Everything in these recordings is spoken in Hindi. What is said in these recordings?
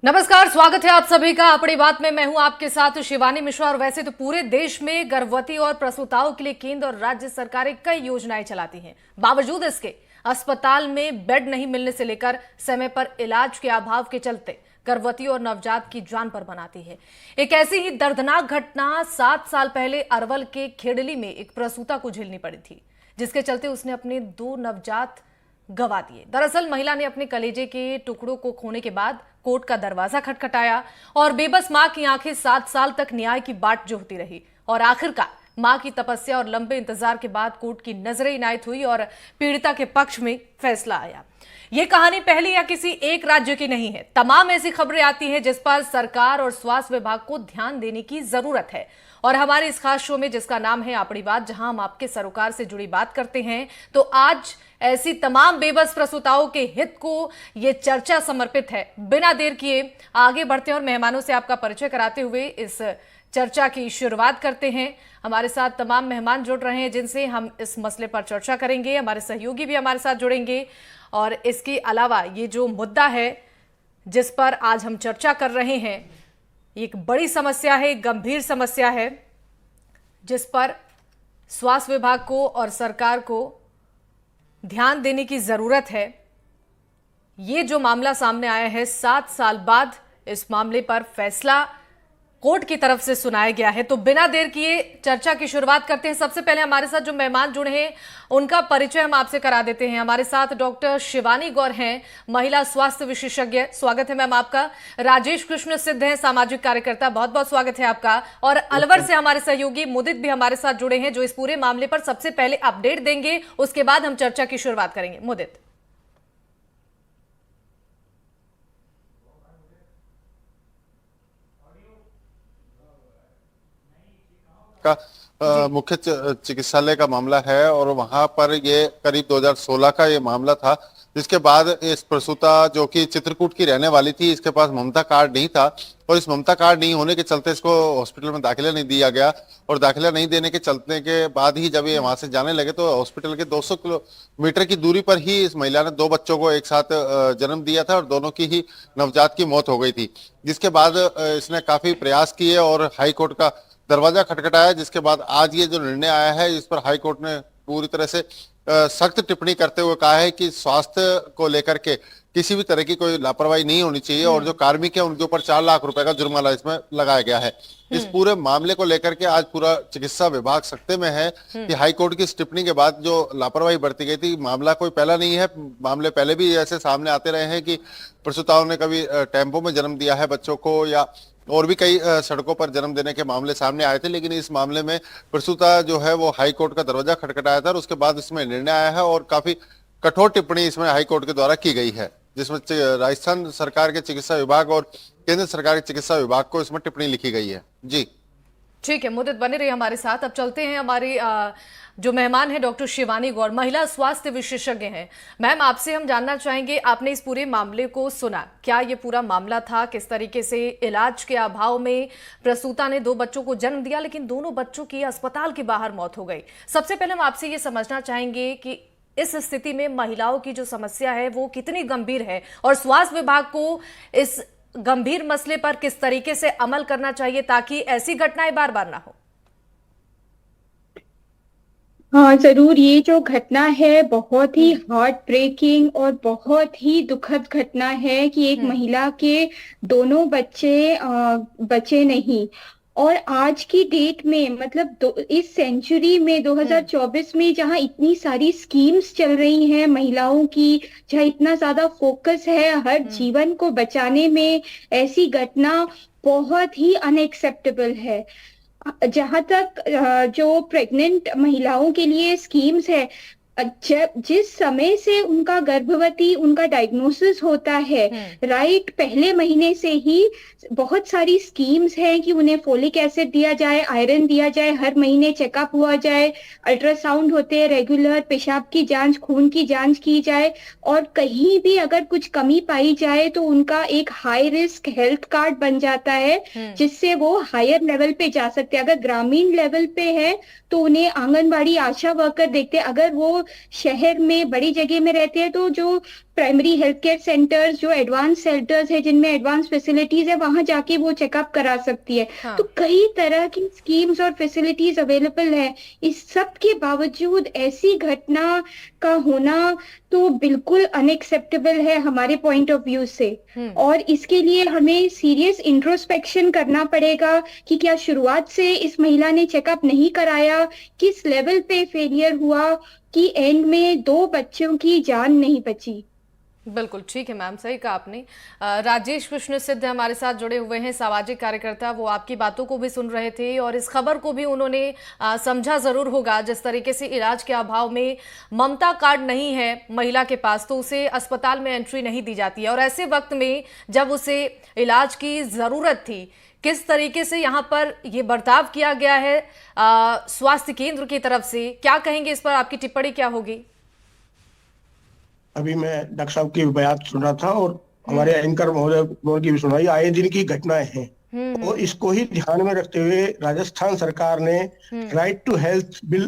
नमस्कार, स्वागत है आप सभी का अपनी बात में। मैं हूं आपके साथ शिवानी मिश्रा। और वैसे तो पूरे देश में गर्भवती और प्रसूताओं के लिए केंद्र और राज्य सरकारें कई योजनाएं चलाती हैं। बावजूद इसके अस्पताल में बेड नहीं मिलने से लेकर समय पर इलाज के अभाव के चलते गर्भवती और नवजात की जान पर बनाती है। एक ऐसी ही दर्दनाक घटना 7 साल पहले अरवल के खेड़ली में एक प्रसूता को झेलनी पड़ी थी, जिसके चलते उसने अपने 2 नवजात गंवा दिए। दरअसल महिला ने अपने कलेजे के टुकड़ों को खोने के बाद कोर्ट का दरवाजा खटखटाया और बेबस मां की आंखें 7 साल तक न्याय की बाट जोहती रही। और आखिरकार मां की तपस्या और लंबे इंतजार के बाद कोर्ट की नजरें इनायत हुई और पीड़िता के पक्ष में फैसला आया। ये कहानी पहली या किसी एक राज्य की नहीं है। तमाम ऐसी खबरें आती हैं जिस पर सरकार और स्वास्थ्य विभाग को ध्यान देने की जरूरत है। और हमारे इस खास शो में, जिसका नाम है अपनी बात, जहां हम आपके सरोकार से जुड़ी बात करते हैं, तो आज ऐसी तमाम बेबस प्रसूताओं के हित को ये चर्चा समर्पित है। बिना देर किए आगे बढ़ते हैं और मेहमानों से आपका परिचय कराते हुए इस चर्चा की शुरुआत करते हैं। हमारे साथ तमाम मेहमान जुड़ रहे हैं जिनसे हम इस मसले पर चर्चा करेंगे। हमारे सहयोगी भी हमारे साथ जुड़ेंगे। और इसके अलावा ये जो मुद्दा है जिस पर आज हम चर्चा कर रहे हैं, एक बड़ी समस्या है, एक गंभीर समस्या है, जिस पर स्वास्थ्य विभाग को और सरकार को ध्यान देने की जरूरत है। ये जो मामला सामने आया है, 7 साल बाद इस मामले पर फैसला कोर्ट की तरफ से सुनाया गया है। तो बिना देर किए चर्चा की शुरुआत करते हैं। सबसे पहले हमारे साथ जो मेहमान जुड़े हैं उनका परिचय हम आपसे करा देते हैं। हमारे साथ डॉक्टर शिवानी गौर हैं, महिला स्वास्थ्य विशेषज्ञ। स्वागत है मैम आपका। राजेश कृष्ण सिद्ध हैं, सामाजिक कार्यकर्ता। बहुत बहुत स्वागत है आपका। और अलवर से हमारे सहयोगी मुदित भी हमारे साथ जुड़े हैं, जो इस पूरे मामले पर सबसे पहले अपडेट देंगे। उसके बाद हम चर्चा की शुरुआत करेंगे। मुदित। का मुख्य चिकित्सालय का मामला है और वहां पर ये करीब 2016 का ये मामला था, जिसके बाद इस प्रसूता जो कि चित्रकूट की रहने वाली थी, इसके पास ममता कार्ड नहीं था और इस ममता कार्ड नहीं होने के चलते इसको हॉस्पिटल में दाखिला नहीं दिया गया। और दाखिला नहीं देने के चलते के बाद ही जब ये वहां से जाने लगे तो हॉस्पिटल के 200 किलोमीटर की दूरी पर ही इस महिला ने 2 बच्चों को एक साथ जन्म दिया था और दोनों की ही नवजात की मौत हो गई थी। जिसके बाद इसने काफी प्रयास किए और हाई कोर्ट का दरवाजा खटखटाया, जिसके बाद आज ये जो निर्णय आया है इस पर हाई कोर्ट ने पूरी तरह से सख्त टिप्पणी करते हुए कहा है कि स्वास्थ्य को लेकर के किसी भी तरह की कोई लापरवाही नहीं होनी चाहिए और जो कार्मिक है उनके ऊपर 4 लाख रुपए का जुर्माना इसमें लगाया गया है। इस पूरे मामले को लेकर के आज पूरा चिकित्सा विभाग सख्ते में है कि हाई कोर्ट की टिप्पणी के बाद जो लापरवाही बरती गई थी, मामला कोई पहला नहीं है। मामले पहले भी ऐसे सामने आते रहे हैं कि प्रसूताओं ने कभी टेम्पो में जन्म दिया है बच्चों को, या और भी कई सड़कों पर जन्म देने के मामले सामने आए थे। लेकिन इस मामले में प्रसूता जो है वो हाई कोर्ट का दरवाजा खटखटाया था और उसके बाद इसमें निर्णय आया है और काफी कठोर टिप्पणी इसमें हाई कोर्ट के द्वारा की गई है, जिसमें राजस्थान सरकार के चिकित्सा विभाग और केंद्र सरकार के चिकित्सा विभाग को इसमें टिप्पणी लिखी गई है। जी ठीक है, मुदित बने रही हमारे साथ। अब चलते हैं हमारी जो मेहमान है डॉक्टर शिवानी गौर, महिला स्वास्थ्य विशेषज्ञ हैं। मैम, आपसे हम जानना चाहेंगे, आपने इस पूरे मामले को सुना, क्या ये पूरा मामला था? किस तरीके से इलाज के अभाव में प्रसूता ने 2 बच्चों को जन्म दिया, लेकिन दोनों बच्चों की अस्पताल के बाहर मौत हो गई। सबसे पहले हम आपसे ये समझना चाहेंगे कि इस स्थिति में महिलाओं की जो समस्या है वो कितनी गंभीर है और स्वास्थ्य विभाग को इस गंभीर मसले पर किस तरीके से अमल करना चाहिए ताकि ऐसी घटनाएं बार बार ना हो। हाँ जरूर, ये जो घटना है बहुत ही हार्ट ब्रेकिंग और बहुत ही दुखद घटना है कि एक महिला के दोनों बच्चे बचे नहीं। और आज की डेट में मतलब इस सेंचुरी में 2024 में जहाँ इतनी सारी स्कीम्स चल रही हैं महिलाओं की, जहाँ इतना ज्यादा फोकस है हर जीवन को बचाने में, ऐसी घटना बहुत ही अनएक्सेप्टेबल है। जहां तक जो प्रेग्नेंट महिलाओं के लिए स्कीम्स है, जिस समय से उनका गर्भवती उनका डायग्नोसिस होता है, राइट पहले महीने से ही बहुत सारी स्कीम्स हैं कि उन्हें फोलिक एसिड दिया जाए, आयरन दिया जाए, हर महीने चेकअप हुआ जाए, अल्ट्रासाउंड होते हैं रेगुलर, पेशाब की जांच, खून की जांच की जाए और कहीं भी अगर कुछ कमी पाई जाए तो उनका एक हाई रिस्क हेल्थ कार्ड बन जाता है जिससे वो हायर लेवल पे जा सकते हैं। अगर ग्रामीण लेवल पे है तो उन्हें आंगनबाड़ी आशा वर्कर देखते हैं, अगर वो शहर में बड़ी जगह में रहते हैं तो जो प्राइमरी हेल्थ केयर सेंटर्स, जो एडवांस सेंटर्स है जिनमें एडवांस फैसिलिटीज है, वहां जाके वो चेकअप करा सकती है। हाँ। तो कई तरह की स्कीम्स और फैसिलिटीज अवेलेबल है। इस सब के बावजूद ऐसी घटना का होना तो बिल्कुल अनएक्सेप्टेबल है हमारे पॉइंट ऑफ व्यू से। और इसके लिए हमें सीरियस इंट्रोस्पेक्शन करना पड़ेगा कि क्या शुरुआत से इस महिला ने चेकअप नहीं कराया, किस लेवल पे फेलियर हुआ कि एंड में 2 बच्चों की जान नहीं बची। बिल्कुल ठीक है मैम, सही कहा आपने। राजेश कृष्ण सिद्ध हमारे साथ जुड़े हुए हैं, सामाजिक कार्यकर्ता। वो आपकी बातों को भी सुन रहे थे और इस खबर को भी उन्होंने समझा जरूर होगा। जिस तरीके से इलाज के अभाव में ममता कार्ड नहीं है महिला के पास, तो उसे अस्पताल में एंट्री नहीं दी जाती है, और ऐसे वक्त में जब उसे इलाज की जरूरत थी, किस तरीके से यहाँ पर ये बर्ताव किया गया है स्वास्थ्य केंद्र की तरफ से, क्या कहेंगे इस पर? आपकी टिप्पणी क्या होगी? अभी मैं डॉक्टर साहब की बयान सुन रहा था और हमारे एंकर महोदय की भी सुनाई। आए दिन की घटनाएं हैं और इसको ही ध्यान में रखते हुए राजस्थान सरकार ने right to health bill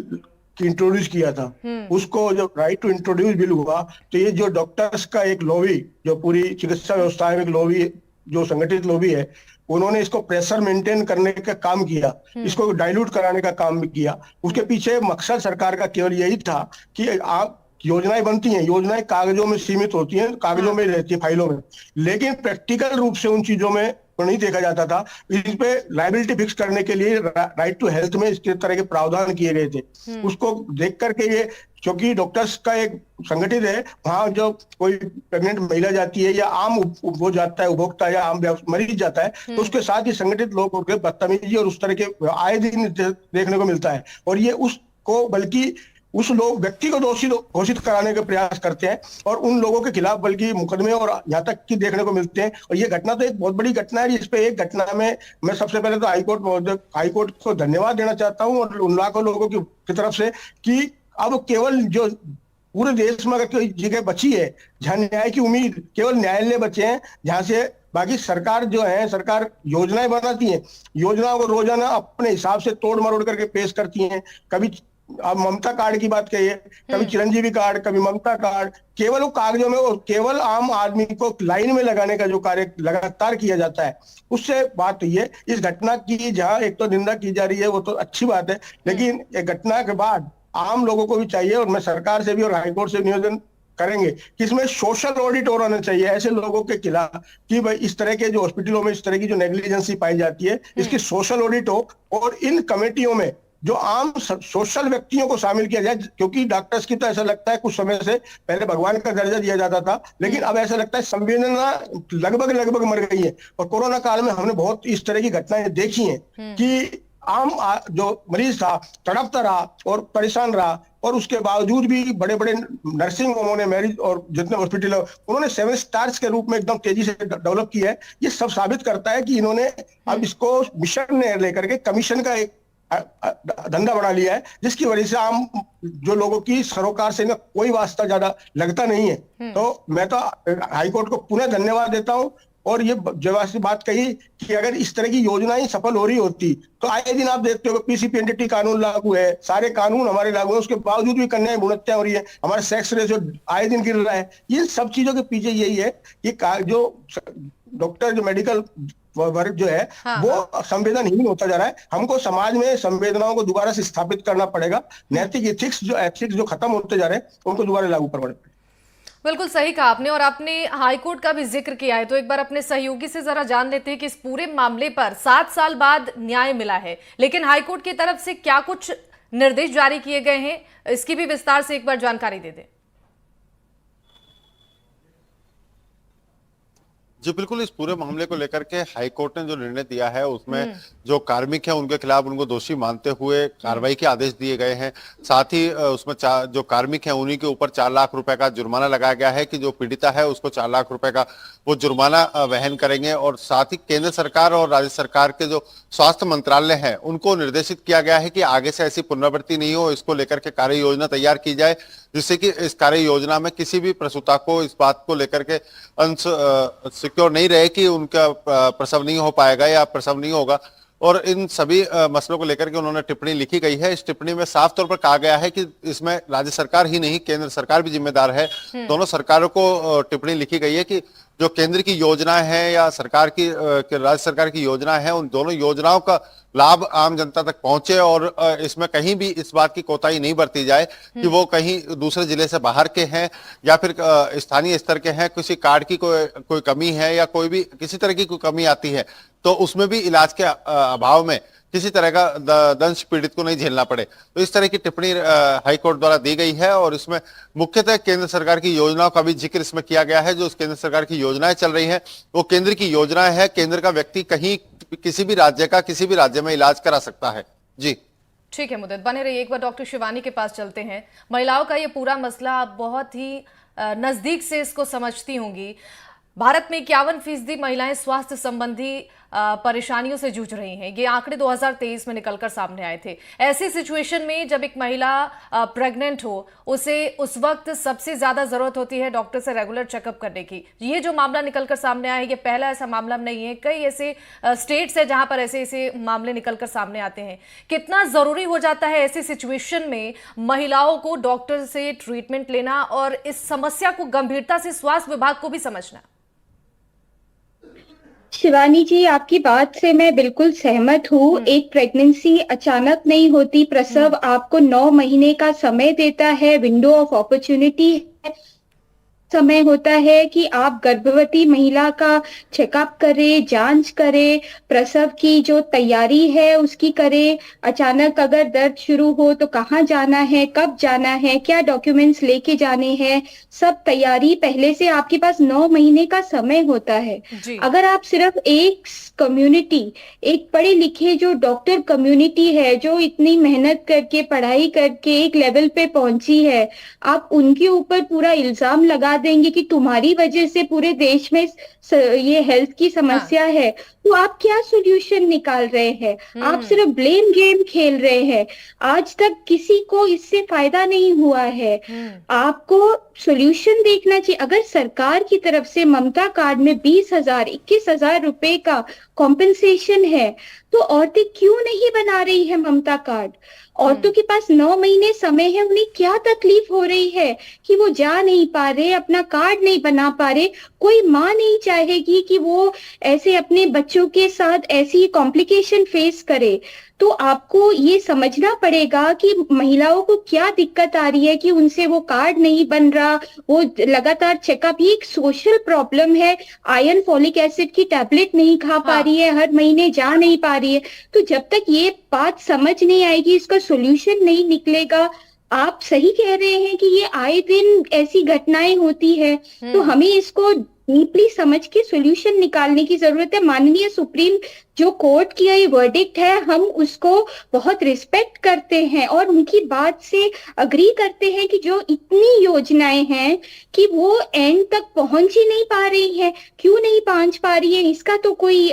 introduce किया था। उसको जब राइट टू इंट्रोड्यूस बिल हुआ तो ये जो डॉक्टर्स का एक लॉबी, जो पूरी चिकित्सा व्यवस्था में एक लॉबी, जो संगठित लॉबी है, उन्होंने इसको प्रेशर मेंटेन करने का काम किया, इसको डाइल्यूट कराने का काम भी किया। उसके पीछे मकसद सरकार का केवल यही था कि आप योजनाएं बनती हैं, योजनाएं कागजों में सीमित होती हैं, कागजों में रहती है, फाइलों में, लेकिन प्रैक्टिकल रूप से उन चीजों में नहीं देखा जाता था। इस पे लायबिलिटी फिक्स करने के लिए राइट टू हेल्थ में इसके तरह के प्रावधान किए गए थे। उसको देख करके ये, क्योंकि डॉक्टर्स का एक संगठित है, वहां जो कोई प्रेग्नेंट महिला जाती है या आम वो जाता है उपभोक्ता या आम मरीज जाता है, तो उसके साथ ही संगठित लोगों के बदतमीजी और उस तरह के आए दिन देखने को मिलता है। और ये उसको बल्कि उस लोग व्यक्ति को दोषी घोषित कराने का प्रयास करते हैं और उन लोगों के खिलाफ बल्कि मुकदमे और यहाँ तक की देखने को मिलते हैं। और ये घटना तो एक बहुत बड़ी घटना है। इस पे एक घटना में मैं सबसे पहले तो हाईकोर्ट को धन्यवाद देना चाहता हूँ और उन लाखों लोगों की तरफ से कि अब केवल जो पूरे देश में अगर कोई जगह बची है जहाँ न्याय की उम्मीद, केवल न्यायालय बचे हैं जहाँ से बाकी सरकार जो है, सरकार योजनाएं बनाती है, योजनाओं को रोजाना अपने हिसाब से तोड़ मरोड़ करके पेश करती है। कभी आप ममता कार्ड की बात करिए, कभी चिरंजीवी कार्ड, कभी ममता कार्ड, केवल वो कागजों में और केवल आम आदमी को लाइन में लगाने का जो कार्य लगातार किया जाता है, उससे बात हुई है। इस घटना की जहां एक तो निंदा की जा रही है, वो तो अच्छी बात है, लेकिन एक घटना के बाद आम लोगों को भी चाहिए, और मैं सरकार से भी और हाईकोर्ट से निवेदन करेंगे कि इसमें सोशल ऑडिट और होना चाहिए ऐसे लोगों के खिलाफ कि भाई इस तरह के जो हॉस्पिटलों में इस तरह की जो नेग्लिजेंसी पाई जाती है, इसकी सोशल ऑडिट हो और इन कमेटियों में जो आम सोशल व्यक्तियों को शामिल किया जाए। क्योंकि डॉक्टर्स की तो ऐसा लगता है कुछ समय से पहले भगवान का दर्जा दिया जाता था, लेकिन अब ऐसा लगता है संवेदना लगभग मर गई है। और कोरोना काल में हमने बहुत इस तरह की घटनाएं देखी हैं कि आम जो मरीज था तड़पता रहा और परेशान रहा, और उसके बावजूद भी बड़े बड़े नर्सिंग होमों ने, मैरिज और जितने हॉस्पिटल है उन्होंने 7 स्टार्स के रूप में एकदम तेजी से डेवलप किया है। ये सब साबित करता है कि इन्होंने अब इसको मिशन ने लेकर के कमीशन का एक धंधा बना लिया है, जिसकी वजह से आम जो लोगों की सरोकार से इनका कोई वास्ता ज्यादा लगता नहीं है। तो मैं तो हाईकोर्ट को पुनः धन्यवाद देता हूं। और ये जवाब बात कही कि अगर इस तरह की योजनाएं सफल हो रही होती तो आए दिन आप देखते हो पीसीपीएनडीटी कानून लागू है, सारे कानून हमारे लागू है, उसके बावजूद भी कन्याएं भ्रूण हत्या हो रही है, हमारा सेक्स रेशियो आए दिन गिर रहा है। ये सब चीजों के पीछे यही है कि जो डॉक्टर, जो मेडिकल वर्ग जो है, वो संवेदनहीन होता जा रहा है। हमको समाज में संवेदनाओं को दोबारा से स्थापित करना पड़ेगा। नैतिक एथिक्स जो खत्म होते जा रहे हैं उनको दोबारा लागू करना पड़ेगा। बिल्कुल सही कहा आपने, और आपने हाईकोर्ट का भी जिक्र किया है, तो एक बार अपने सहयोगी से जरा जान लेते हैं कि इस पूरे मामले पर 7 साल बाद न्याय मिला है, लेकिन हाईकोर्ट की तरफ से क्या कुछ निर्देश जारी किए गए हैं, इसकी भी विस्तार से एक बार जानकारी दे दें। जी बिल्कुल, इस पूरे मामले को लेकर के हाईकोर्ट ने जो निर्णय दिया है उसमें जो कार्मिक है उनके खिलाफ उनको दोषी मानते हुए कार्रवाई के आदेश दिए गए हैं। साथ ही उसमें जो कार्मिक हैं उन्हीं के ऊपर 4 लाख रुपए का जुर्माना लगाया गया है कि जो पीड़िता है उसको 4 लाख रुपए का वो जुर्माना वहन करेंगे। और साथ ही केंद्र सरकार और राज्य सरकार के जो स्वास्थ्य मंत्रालय है उनको निर्देशित किया गया है कि आगे से ऐसी पुनरावृत्ति नहीं हो, इसको लेकर के कार्य योजना तैयार की जाए, जिससे कि इस कार्य योजना में किसी भी प्रसूता को इस बात को लेकर के सिक्योर नहीं रहे कि उनका प्रसव नहीं हो पाएगा या प्रसव नहीं होगा। और इन सभी मसलों को लेकर के उन्होंने टिप्पणी लिखी गई है। इस टिप्पणी में साफ तौर पर कहा गया है कि इसमें राज्य सरकार ही नहीं, केंद्र सरकार भी जिम्मेदार है। दोनों सरकारों को टिप्पणी लिखी गई है कि जो केंद्र की योजना है या सरकार की राज्य सरकार की योजना है, उन दोनों योजनाओं का लाभ आम जनता तक पहुंचे और इसमें कहीं भी इस बात की कोताही नहीं बरती जाए कि वो कहीं दूसरे जिले से बाहर के हैं या फिर स्थानीय स्तर के हैं, किसी कार्ड की कोई कमी है या कोई भी किसी तरह की कोई कमी आती है तो उसमें भी इलाज के अभाव में किसी तरह का दंश पीड़ित को नहीं झेलना पड़े। तो इस तरह की टिप्पणी हाई कोर्ट द्वारा दी गई है और इसमें मुख्यतः केंद्र सरकार की योजनाओं का भी जिक्र इसमें किया गया है। जो केंद्र सरकार की योजनाएं चल रही हैं वो केंद्र की योजनाएं है। केंद्र का व्यक्ति कहीं किसी भी राज्य में इलाज करा सकता है। जी ठीक है मुद्दत, बने रहिए। एक बार डॉक्टर शिवानी के पास चलते हैं। महिलाओं का ये पूरा मसला आप बहुत ही नजदीक से इसको समझती होंगी। भारत में 51% महिलाएं स्वास्थ्य संबंधी परेशानियों से जूझ रही हैं। ये आंकड़े 2023 में निकलकर सामने आए थे। ऐसी सिचुएशन में जब एक महिला प्रेग्नेंट हो, उसे उस वक्त सबसे ज्यादा जरूरत होती है डॉक्टर से रेगुलर चेकअप करने की। ये जो मामला निकलकर सामने आया है, ये पहला ऐसा मामला नहीं है। कई ऐसे स्टेट्स है जहां पर ऐसे ऐसे मामले निकलकर सामने आते हैं। कितना जरूरी हो जाता है ऐसी सिचुएशन में महिलाओं को डॉक्टर से ट्रीटमेंट लेना और इस समस्या को गंभीरता से स्वास्थ्य विभाग को भी समझना। शिवानी जी, आपकी बात से मैं बिल्कुल सहमत हूँ। एक प्रेगनेंसी अचानक नहीं होती। प्रसव आपको 9 महीने का समय देता है, विंडो ऑफ अपॉर्चुनिटी है, समय होता है कि आप गर्भवती महिला का चेकअप करें, जांच करें, प्रसव की जो तैयारी है उसकी करें। अचानक अगर दर्द शुरू हो तो कहाँ जाना है, कब जाना है, क्या डॉक्यूमेंट्स लेके जाने हैं, सब तैयारी पहले से आपके पास 9 महीने का समय होता है। अगर आप सिर्फ एक कम्युनिटी, एक पढ़े लिखे जो डॉक्टर कम्युनिटी है, जो इतनी मेहनत करके पढ़ाई करके एक लेवल पे पहुंची है, आप उनके ऊपर पूरा इल्जाम लगा देंगे कि तुम्हारी वजह से पूरे देश में ये हेल्थ की समस्या है, तो आप क्या सॉल्यूशन निकाल रहे हैं? आप सिर्फ ब्लेम गेम खेल रहे हैं। आज तक किसी को इससे फायदा नहीं हुआ है। आपको सॉल्यूशन देखना चाहिए। अगर सरकार की तरफ से ममता कार्ड में 20,000 21,000 रुपए का कॉम्पेंसेशन है तो औरतें क्यों नहीं बना रही है ममता कार्ड? औरतों के पास 9 महीने समय है, उन्हें क्या तकलीफ हो रही है कि वो जा नहीं पा रहे, अपना कार्ड नहीं बना पा रहे। कोई माँ नहीं चाहेगी कि वो ऐसे अपने बच्चों के साथ ऐसी कॉम्प्लिकेशन फेस करे। तो आपको ये समझना पड़ेगा कि महिलाओं को क्या दिक्कत आ रही है कि उनसे वो कार्ड नहीं बन रहा, वो लगातार चेकअप, ये एक सोशल प्रॉब्लम है। आयरन फॉलिक एसिड की टैबलेट नहीं खा पा रही है, हर महीने जा नहीं पा रही है। तो जब तक ये बात समझ नहीं आएगी, इसका सॉल्यूशन नहीं निकलेगा। आप सही कह रहे हैं कि ये आए दिन ऐसी घटनाएं होती है, तो हमें इसको डीपली समझ के सॉल्यूशन निकालने की जरूरत है। माननीय सुप्रीम जो कोर्ट की ये वर्डिक्ट है, हम उसको बहुत रिस्पेक्ट करते हैं और उनकी बात से अग्री करते हैं कि जो इतनी योजनाएं हैं कि वो एंड तक पहुंच ही नहीं पा रही है। क्यों नहीं पहुंच पा रही है इसका तो कोई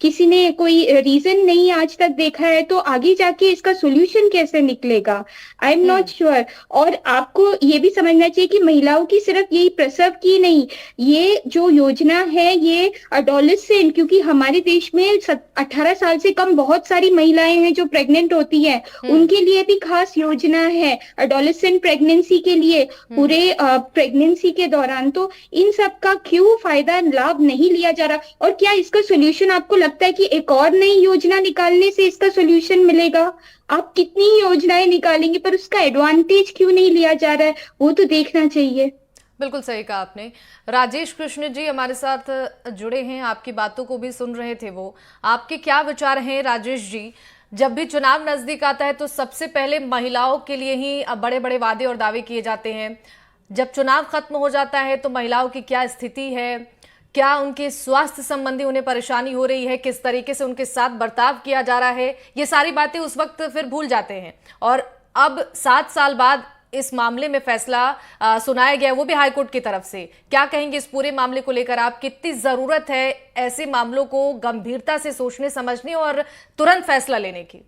किसी ने कोई रीजन नहीं आज तक देखा है, तो आगे जाके इसका सॉल्यूशन कैसे निकलेगा, आई एम नॉट श्योर। और आपको ये भी समझना चाहिए कि महिलाओं की सिर्फ यही प्रसव की नहीं, ये जो योजना है ये एडोलेसेंट, क्योंकि हमारे देश में 18 साल से कम बहुत सारी महिलाएं हैं जो प्रेग्नेंट होती हैं, उनके लिए भी खास योजना है एडोलेसेंट प्रेगनेंसी के लिए, पूरे प्रेगनेंसी के दौरान। तो इन सब का क्यों फायदा लाभ नहीं लिया जा रहा? और क्या इसका सोल्यूशन आपको लगता है कि एक और नई योजना निकालने से इसका सोल्यूशन मिलेगा? आप कितनी योजनाएं निकालेंगे पर उसका एडवांटेज क्यों नहीं लिया जा रहा है, वो तो देखना चाहिए। बिल्कुल सही कहा आपने। राजेश कृष्ण जी हमारे साथ जुड़े हैं, आपकी बातों को भी सुन रहे थे वो। आपके क्या विचार हैं राजेश जी? जब भी चुनाव नजदीक आता है तो सबसे पहले महिलाओं के लिए ही बड़े बड़े वादे और दावे किए जाते हैं। जब चुनाव खत्म हो जाता है तो महिलाओं की क्या स्थिति है, क्या उनके स्वास्थ्य संबंधी उन्हें परेशानी हो रही है, किस तरीके से उनके साथ बर्ताव किया जा रहा है, ये सारी बातें उस वक्त फिर भूल जाते हैं। और अब 7 साल बाद इस मामले में फैसला सुनाया गया, वो भी हाईकोर्ट की तरफ से। क्या कहेंगे इस पूरे मामले को लेकर आप? कितनी जरूरत है ऐसे मामलों को गंभीरता से सोचने समझने और तुरंत फैसला लेने की?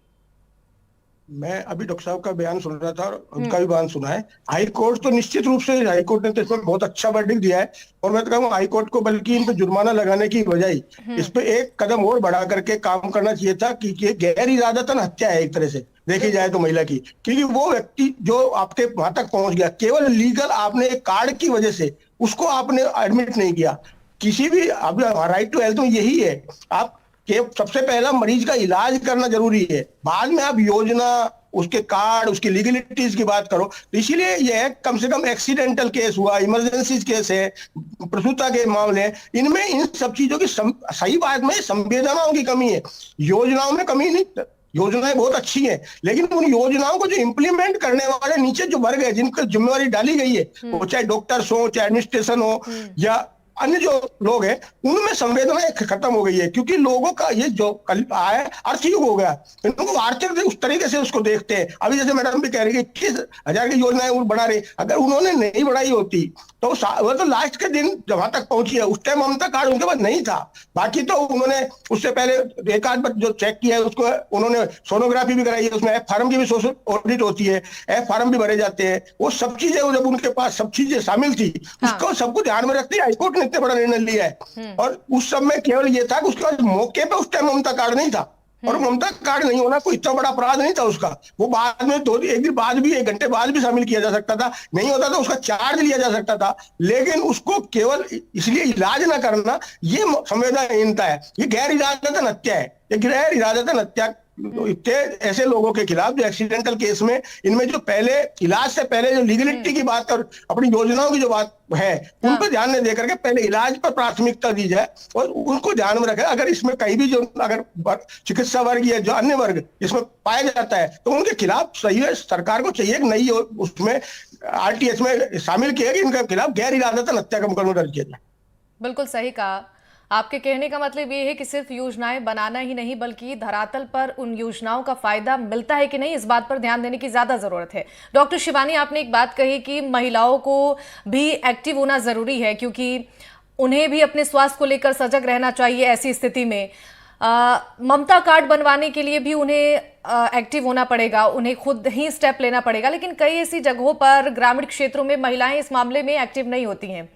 मैं अभी डॉक्टर साहब का बयान सुन रहा था और उनका भी बयान सुना है। हाई कोर्ट तो निश्चित रूप से, हाई कोर्ट ने तो इसमें बहुत अच्छा वर्डिक्ट दिया है, और मैं तो कहूँ हाई कोर्ट को बल्कि इन पे जुर्माना लगाने की बजाय इस पे एक कदम और बढ़ा करके काम करना चाहिए था कि ये गैर इरादतन हत्या है एक तरह से देखी जाए तो महिला की, क्योंकि वो व्यक्ति जो आपके वहां तक पहुंच गया केवल लीगल आपने एक कार्ड की वजह से, उसको आपने एडमिट नहीं किया। किसी भी राइट टू हेल्थ में यही है, आप कि सबसे पहला मरीज का इलाज करना जरूरी है, बाद में आप योजना, उसके कार्ड, उसकी लीगलिटीज की बात करो। तो इसीलिए यह कम से कम एक्सीडेंटल केस हुआ, इमरजेंसी केस है, प्रसूता के मामले, इनमें इन सब चीजों की सही बात में संवेदनाओं की कमी है। योजनाओं में कमी नहीं, योजनाएं बहुत अच्छी हैं, लेकिन उन योजनाओं को जो इम्प्लीमेंट करने वाले नीचे जो वर्ग है, जिनको जिम्मेवारी डाली गई है, वो चाहे डॉक्टर्स हो, चाहे एडमिनिस्ट्रेशन हो, या अन्य जो लोग हैं, उनमें संवेदना खत्म हो गई है। क्योंकि लोगों का ये जो कल आया आर्थिक हो गया, इनको आर्थिक उस तरीके से उसको देखते हैं। अभी जैसे मैडम भी कह रही है 21,000 की योजनाएं वो बढ़ा रही, अगर उन्होंने नहीं बढ़ाई होती तो वो तो लास्ट के दिन जहां तक पहुंची है, उस टाइम ममता कार्ड उनके पास नहीं था। बाकी तो उन्होंने उससे पहले एक आध बार जो चेक किया है, उसको उन्होंने सोनोग्राफी भी कराई है, उसमें एफ फार्म की भी सोशल ऑडिट होती है, एफ फार्म भी भरे जाते हैं, वो सब चीजें जब उनके पास सब चीजें शामिल थी, उसको सबको ध्यान में रखते हाईकोर्ट ने इतना बड़ा निर्णय लिया है। और उस सब में केवल ये था कि उसके बाद मौके पे उस टाइम ममता कार्ड नहीं था, और ममता कार्ड नहीं होना कोई इतना बड़ा अपराध नहीं था उसका। वो बाद में एक दिन बाद भी, 1 घंटे बाद भी शामिल किया जा सकता था, नहीं होता तो उसका चार्ज लिया जा सकता था, लेकिन उसको केवल इसलिए इलाज ना करना, ये संवेदनहीनता है, ये गैर इरादतन हत्या है, ये गैर इरादतन हत्या। इतने ऐसे लोगों के खिलाफ जो एक्सीडेंटल केस में, इनमें जो पहले इलाज से पहले जो लीगलिटी की बात और अपनी योजनाओं की जो बात है, उन पर ध्यान नहीं देकर के पहले इलाज पर प्राथमिकता दी जाए और उनको ध्यान में रखे। अगर इसमें कहीं भी जो अगर चिकित्सा वर्ग या जो अन्य वर्ग इसमें पाया जाता है, तो उनके खिलाफ सही है, सरकार को चाहिए कि नई उसमें आरटीएस में शामिल किया कि इनके खिलाफ गैर इरादतन हत्या का मुकदमा दर्ज किया जाए। बिल्कुल सही कहा। आपके कहने का मतलब ये है कि सिर्फ योजनाएं बनाना ही नहीं, बल्कि धरातल पर उन योजनाओं का फायदा मिलता है कि नहीं, इस बात पर ध्यान देने की ज्यादा जरूरत है। डॉक्टर शिवानी, आपने एक बात कही कि महिलाओं को भी एक्टिव होना जरूरी है, क्योंकि उन्हें भी अपने स्वास्थ्य को लेकर सजग रहना चाहिए। ऐसी स्थिति में ममता कार्ड बनवाने के लिए भी उन्हें एक्टिव होना पड़ेगा, उन्हें खुद ही स्टेप लेना पड़ेगा, लेकिन कई ऐसी जगहों पर ग्रामीण क्षेत्रों में महिलाएं इस मामले में एक्टिव नहीं होती हैं।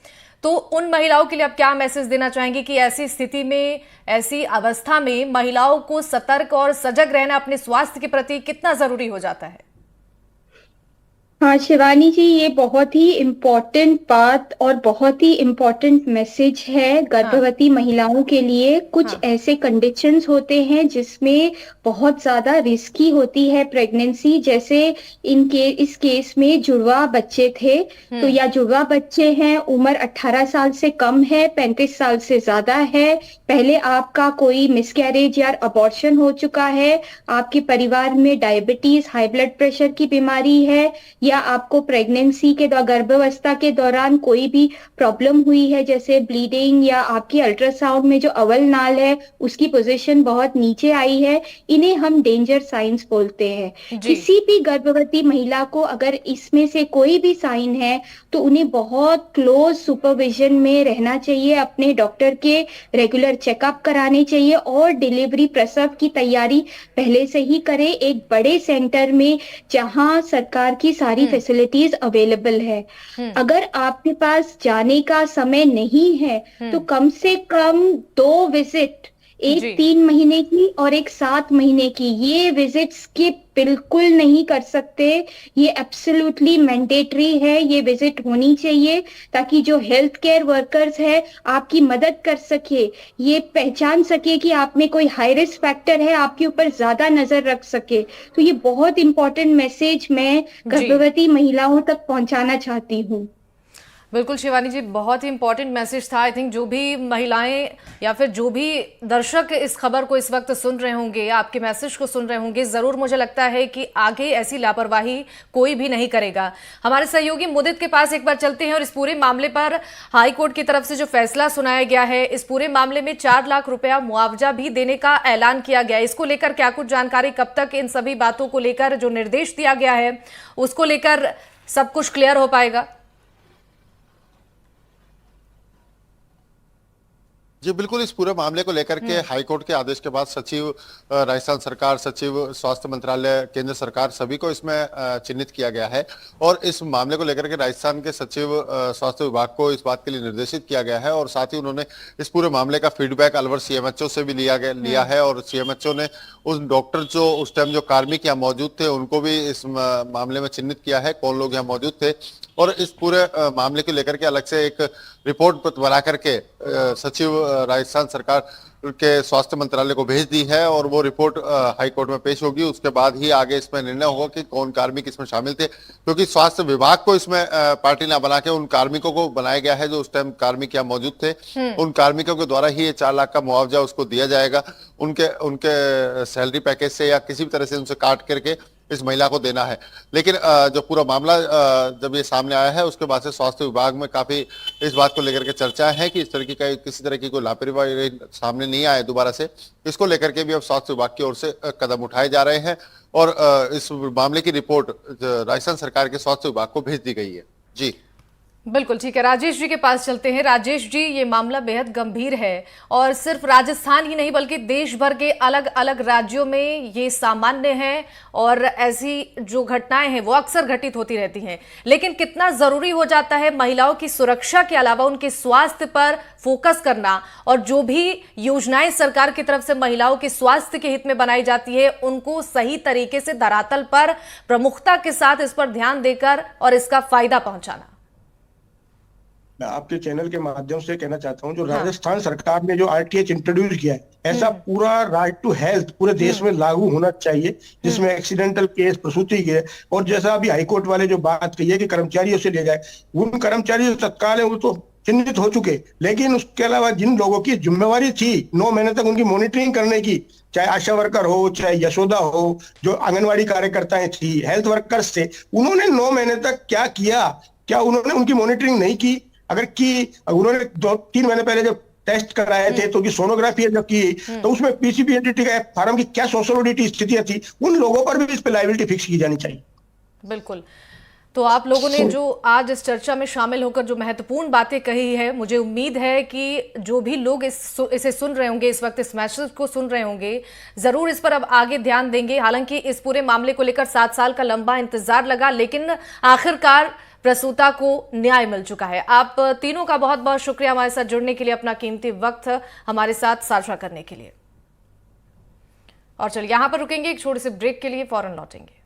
तो उन महिलाओं के लिए आप क्या मैसेज देना चाहेंगे कि ऐसी स्थिति में, ऐसी अवस्था में महिलाओं को सतर्क और सजग रहना अपने स्वास्थ्य के प्रति कितना जरूरी हो जाता है? हाँ शिवानी जी, ये बहुत ही इम्पोर्टेंट बात और बहुत ही इम्पोर्टेंट मैसेज है गर्भवती महिलाओं के लिए। कुछ ऐसे कंडीशंस होते हैं जिसमें बहुत ज्यादा रिस्की होती है प्रेगनेंसी, जैसे इस केस में जुड़वा बच्चे थे, तो या जुड़वा बच्चे हैं, उम्र 18 साल से कम है, 35 साल से ज्यादा है, पहले आपका कोई मिसकैरेज या अबॉर्शन हो चुका है, आपके परिवार में डायबिटीज, हाई ब्लड प्रेशर की बीमारी है, या आपको प्रेगनेंसी के गर्भावस्था के दौरान कोई भी प्रॉब्लम हुई है, जैसे ब्लीडिंग, या आपकी अल्ट्रासाउंड में जो अवल नाल है उसकी पोजीशन बहुत नीचे आई है, इन्हें हम डेंजर साइंस बोलते हैं। किसी भी गर्भवती महिला को अगर इसमें से कोई भी साइन है तो उन्हें बहुत क्लोज सुपरविजन में रहना चाहिए, अपने डॉक्टर के रेगुलर चेकअप कराने चाहिए और डिलीवरी, प्रसव की तैयारी पहले से ही करें एक बड़े सेंटर में जहां सरकार की सारी फैसिलिटीज अवेलेबल है। अगर आपके पास जाने का समय नहीं है तो कम से कम 2 विजिट, एक 3 महीने की और एक 7 महीने की, ये विजिट स्किप बिल्कुल नहीं कर सकते। ये एब्सोल्युटली मैंडेटरी है, ये विजिट होनी चाहिए ताकि जो हेल्थ केयर वर्कर्स है आपकी मदद कर सके, ये पहचान सके कि आप में कोई हाई रिस्क फैक्टर है, आपके ऊपर ज्यादा नजर रख सके। तो ये बहुत इंपॉर्टेंट मैसेज मैं गर्भवती महिलाओं तक पहुंचाना चाहती हूँ। बिल्कुल शिवानी जी, बहुत ही इंपॉर्टेंट मैसेज था। आई थिंक जो भी महिलाएं या फिर जो भी दर्शक इस खबर को इस वक्त सुन रहे होंगे, आपके मैसेज को सुन रहे होंगे, जरूर मुझे लगता है कि आगे ऐसी लापरवाही कोई भी नहीं करेगा। हमारे सहयोगी मुदित के पास एक बार चलते हैं और इस पूरे मामले पर हाई कोर्ट की तरफ से जो फैसला सुनाया गया है, इस पूरे मामले में 4 लाख रुपया मुआवजा भी देने का ऐलान किया गया है। इसको लेकर क्या कुछ जानकारी, कब तक इन सभी बातों को लेकर जो निर्देश दिया गया है उसको लेकर सब कुछ क्लियर हो पाएगा? जी बिल्कुल, इस पूरे मामले को लेकर के हाईकोर्ट के आदेश के बाद सचिव राजस्थान सरकार, सचिव स्वास्थ्य मंत्रालय, केंद्र सरकार सभी को इसमें चिन्हित किया गया है और इस मामले को लेकर के राजस्थान के सचिव स्वास्थ्य विभाग को इस बात के लिए निर्देशित किया गया है और साथ ही उन्होंने इस पूरे मामले का फीडबैक अलवर सीएमएचओ से भी लिया है और सीएमएचओ ने उस डॉक्टर जो उस टाइम जो कार्मिक यहाँ मौजूद थे उनको भी इस मामले में चिन्हित किया है, कौन लोग यहाँ मौजूद थे और इस पूरे मामले को लेकर के अलग से एक रिपोर्ट बना करके सचिव राजस्थान सरकार के स्वास्थ्य मंत्रालय को भेज दी है और वो रिपोर्ट हाई कोर्ट में पेश होगी। उसके बाद ही आगे इसमें निर्णय होगा कि कौन कार्मिक इसमें शामिल थे, क्योंकि स्वास्थ्य विभाग को इसमें पार्टी ना बना के उन कार्मिकों को बनाया गया है जो उस टाइम कार्मिक यहाँ मौजूद थे। उन कार्मिकों के द्वारा ही ये 4 लाख का मुआवजा उसको दिया जाएगा, उनके सैलरी पैकेज से या किसी भी तरह से उनसे काट करके इस महिला को देना है। लेकिन जो पूरा मामला जब ये सामने आया है उसके बाद से स्वास्थ्य विभाग में काफी इस बात को लेकर के चर्चा है कि इस तरह की किसी तरह की कोई लापरवाही सामने नहीं आए दोबारा से, इसको लेकर के भी अब स्वास्थ्य विभाग की ओर से कदम उठाए जा रहे हैं और इस मामले की रिपोर्ट राजस्थान सरकार के स्वास्थ्य विभाग को भेज दी गई है। जी बिल्कुल ठीक है, राजेश जी के पास चलते हैं। राजेश जी, ये मामला बेहद गंभीर है और सिर्फ राजस्थान ही नहीं बल्कि देश भर के अलग अलग राज्यों में ये सामान्य है और ऐसी जो घटनाएं हैं वो अक्सर घटित होती रहती हैं। लेकिन कितना जरूरी हो जाता है महिलाओं की सुरक्षा के अलावा उनके स्वास्थ्य पर फोकस करना और जो भी योजनाएं सरकार की तरफ से महिलाओं के स्वास्थ्य के हित में बनाई जाती है उनको सही तरीके से धरातल पर प्रमुखता के साथ इस पर ध्यान देकर और इसका फायदा पहुंचाना। मैं आपके चैनल के माध्यम से कहना चाहता हूं, जो राजस्थान सरकार ने जो आरटीएच इंट्रोड्यूस किया है, ऐसा पूरा राइट टू हेल्थ पूरे देश में लागू होना चाहिए, जिसमें एक्सीडेंटल केस, प्रसूति के और जैसा अभी हाईकोर्ट वाले जो बात कही है कि कर्मचारियों से ले जाए, उन कर्मचारी तत्काल है वो तो चिन्हित हो चुके, लेकिन उसके अलावा जिन लोगों की जिम्मेवारी थी 9 महीने तक उनकी मॉनिटरिंग करने की, चाहे आशा वर्कर हो, चाहे यशोदा हो, जो आंगनवाड़ी कार्यकर्ताएं थी, हेल्थ वर्कर्स थे, उन्होंने 9 महीने तक क्या किया? क्या उन्होंने उनकी मॉनिटरिंग नहीं की? अगर की उन्होंने 2-3 महीने पहले जब टेस्ट कराए थे तो की सोनोग्राफी जब की तो उसमें पीसीपीएनडीटी का फार्म की क्या सोशल ऑडिट स्थितियां थी, उन लोगों पर भी इस पे लायबिलिटी फिक्स की जानी चाहिए। बिल्कुल, तो आप लोगों ने जो आज इस चर्चा में शामिल होकर जो महत्वपूर्ण बातें कही है, मुझे उम्मीद है कि जो भी लोग इसे सुन रहे होंगे, इस वक्त इस मैसेज को सुन रहे होंगे, जरूर इस पर अब आगे ध्यान देंगे। हालांकि इस पूरे मामले को लेकर 7 साल का लंबा इंतजार लगा, लेकिन आखिरकार प्रसूता को न्याय मिल चुका है। आप तीनों का बहुत बहुत शुक्रिया हमारे साथ जुड़ने के लिए, अपना कीमती वक्त हमारे साथ साझा करने के लिए। और चलिए यहां पर रुकेंगे एक छोटे से ब्रेक के लिए, फौरन लौटेंगे।